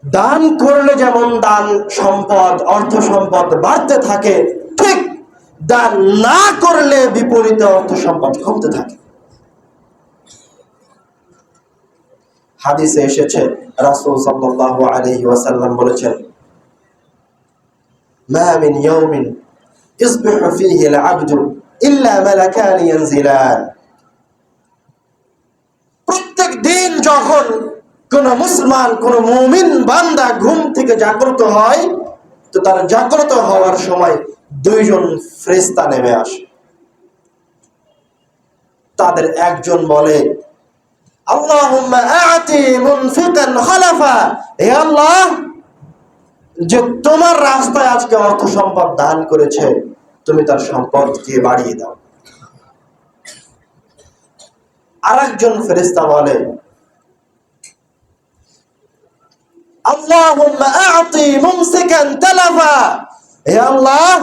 দান করলে যেমন দান সম্পদ, অর্থ সম্পদ বাড়তে থাকে, ঠিক দান না করলে বিপরীতে অর্থ সম্পদ কমতে থাকে। হাদিসে এসেছে, রাসূল সাল্লাল্লাহু আলাইহি ওয়াসাল্লাম বলেছেন, মা মিন ইয়াউমিন ইসবিহু ফীহি আল-আবদু ইল্লা মালাকান ইয়ানজিলান। প্রত্যেক দিন যখন কোন মুসলমান, কোন মুমিন বান্দা ঘুম থেকে জাগ্রত হয়, তো তার জাগ্রত হওয়ার সময় দুইজন ফেরেশতা নেমে আসে। তাদের একজন বলে, আল্লাহুম্মা আ'তি মুনফিকান খালাফা, হে আল্লাহ, যে তোমার রাস্তায় আজকে অর্থ সম্পদ দান করেছে, তুমি তার সম্পদকে বাড়িয়ে দাও। আরেকজন ফেরেশতা বলে, আল্লাহুম্মা আ'তি মুমসিকান তালাফা, হে আল্লাহ,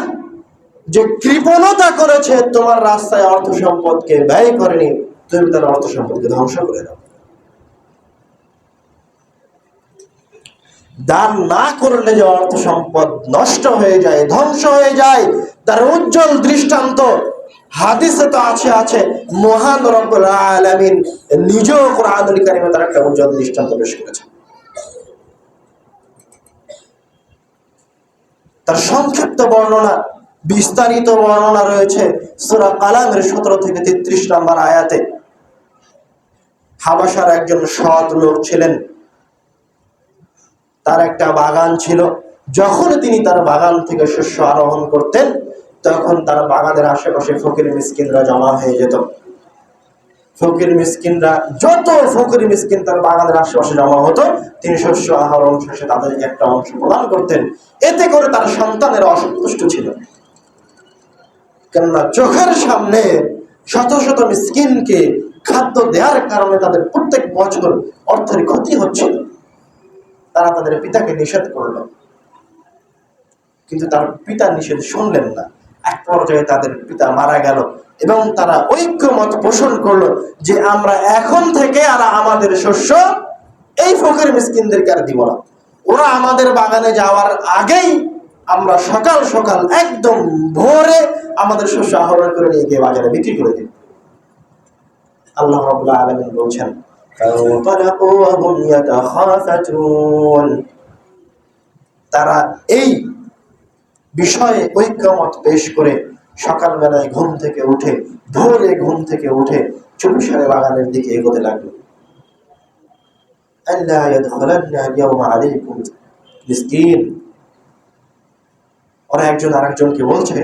যে কৃপণতা করেছে, তোমার রাস্তায় অর্থ সম্পদকে ব্যয় করেনি, তুমি তার অর্থ সম্পদকে ধ্বংস করে দাও। দান না করলে যে অর্থ সম্পদ নষ্ট হয়ে যায়, ধ্বংস হয়ে যায়, তার উজ্জ্বল দৃষ্টান্ত হাদিসে তো আছে। মহান রব্বুল আলামিন নিজেও কোরআনুল কারীমে তার একটা উজ্জ্বল দৃষ্টান্ত পেশ করেছেন। তার সংক্ষিপ্ত বর্ণনা, বিস্তারিত বর্ণনা রয়েছে সূরা কালামের 17 থেকে 33 নম্বর আয়াতে। হাবাসার একজন সৎ লোক ছিলেন, তার একটা বাগান ছিল। যখন তিনি তার বাগান থেকে শস্য আরোহণ করতেন, তখন তার বাগানের আশেপাশে ফকির মিসকিনরা জমা হয়ে যেত। যত ফকির মিসকিন তার বাগানের আশেপাশে জমা হতো, তিনি শস্য আহরণ শেষে তাদেরকে একটা অংশ প্রদান করতেন। এতে করে তার সন্তানেরা অসন্তুষ্ট ছিল, কেননা চোখের সামনে শত শত মিসকিনকে খাদ্য দেওয়ার কারণে তাদের প্রত্যেক বছর অর্থের ক্ষতি হচ্ছিল। তারা তাদের পিতাকে নিষেধ করল, কিন্তু তার পিতা নিষেধ শুনলেন না। এক পর্যায়ে তাদের পিতা মারা গেল এবং তারা ঐক্যমত পোষণ করলো যে আমরা এখন থেকে আর আমাদের শস্য এই ফকির মিসকিনদেরকে আর দিব না। ওরা আমাদের বাগানে যাওয়ার আগেই আমরা সকাল সকাল একদম ভোরে আমাদের শস্য আহরণ করে নিয়ে গিয়ে বাজারে বিক্রি করে দিই। আল্লাহ রাব্বুল আলামিন বলছেন, তারা এই বিষয়ে ঐক্যমত পেশ করে সকালবেলায় ঘুম থেকে উঠে, ভোরে ঘুম থেকে উঠে চুপিসারে বাগানের দিকে এগোতে লাগলো। আল্লাহ ইয়াদখুলান্না ইয়াওমা আলাইকুম মিসকিন। ওরা একজন আরেকজনকে বলছে,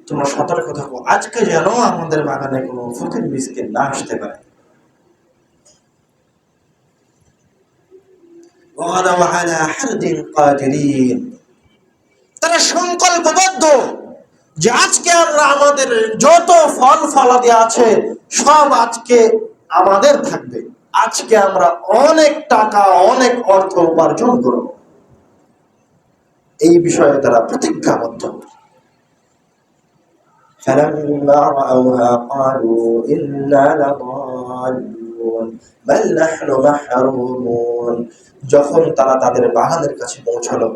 তোমরা সতর্ক থাকো, আজকে যেন আমাদের বাগানে কোনো ফকির মিসকিন না আসতে পারে। তারা সংকল্পবদ্ধ যে আজকে আমরা আমাদের যত ফল ফলাদি আছে সব আজকে আমাদের থাকবে, আজকে আমরা অনেক টাকা, অনেক অর্থ উপার্জন করব। এই বিষয়ে তারা প্রতিজ্ঞাবদ্ধ। فلما رأوها قالوا إنا لضالون بل نحن محرومون। যখন তারা তাদের বাগানের কাছে পৌঁছালো,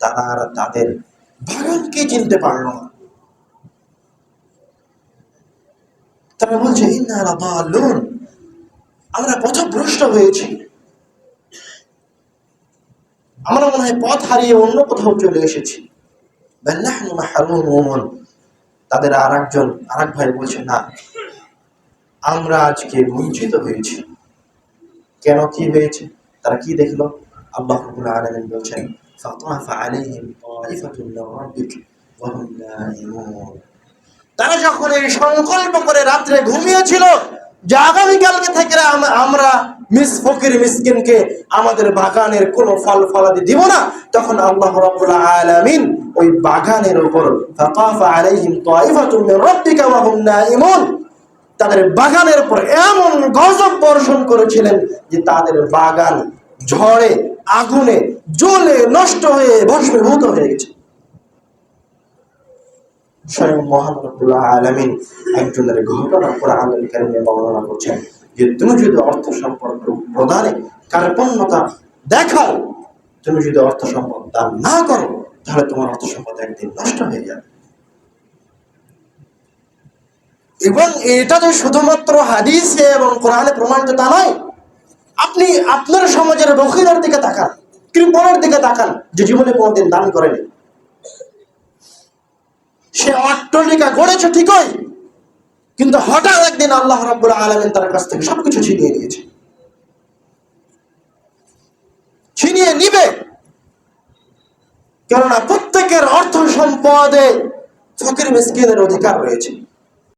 তারা আর তাদের বাগানকে চিনতে পারল না। তারা বলছে, ইন্না লাদাল্লুন, আমরা পথভ্রষ্ট হয়েছি, আমরা মনে হয় পথ হারিয়ে অন্য কোথাও চলে এসেছি। বাল নাহনু মাহরুমুন। তাদের আরেক ভাই বলছে, না, আমরা আজকে বঞ্চিত হয়েছি। কেন, কি হয়েছে? তারা কি দেখলো? আল্লাহ রাব্বুল আলামিন বলছেন, ফাতাফা আলাইহিম তাইফাতুন মির রাব্বিক ওয়া হুম নাঈমুন। তারা যখন এই সংকল্প করে রাত্রে ঘুমিয়েছিল যে আগামীকালকে থেকে আমরা ফকির মিসকিনকে আমাদের বাগানের কোনো ফল ফলাদি দিব না, তখন আল্লাহ রাব্বুল আলামিন ওই বাগানের উপর ফাতাফা আলাইহিম তাইফাতুন মির রাব্বিকা ওয়া হুম নাঈমুন, তাদের বাগানের উপর এমন গজব বর্ষণ করেছিলেন যে তাদের বাগান ঝড়ে, আগুনে জ্বলে নষ্ট হয়ে ভস্মীভূত হয়ে গেছে। স্বয়ং মহান রব্বুল আলামিন একজনের ঘটনা কোরআনুল কারীমে বর্ণনা করছেন যে তুমি যদি অর্থ সম্পদ প্রদানে কার্পণ্যতা দেখো, তুমি যদি অর্থ সম্পদ দান না করো তাহলে তোমার অর্থ সম্পদ একদিন নষ্ট হয়ে যাবে। এবং এটা যে শুধুমাত্র হাদিসে এবং কোরআনে প্রমাণিত তা নয়। আপনি আপনার সমাজের বখিলের দিকে তাকান, কৃপণের দিকে তাকান, যে জীবনে কোনোদিন দান করেনি। সে অট্টালিকা গড়েছে ঠিকই, কিন্তু হঠাৎ একদিন আল্লাহ রাব্বুল আলামিন তার কাছ থেকে সবকিছু ছিনিয়ে নিয়েছে, ছিনিয়ে নিবে। কেননা প্রত্যেকের অর্থ সম্পদে ফকির মিসকিনের অধিকার রয়েছে।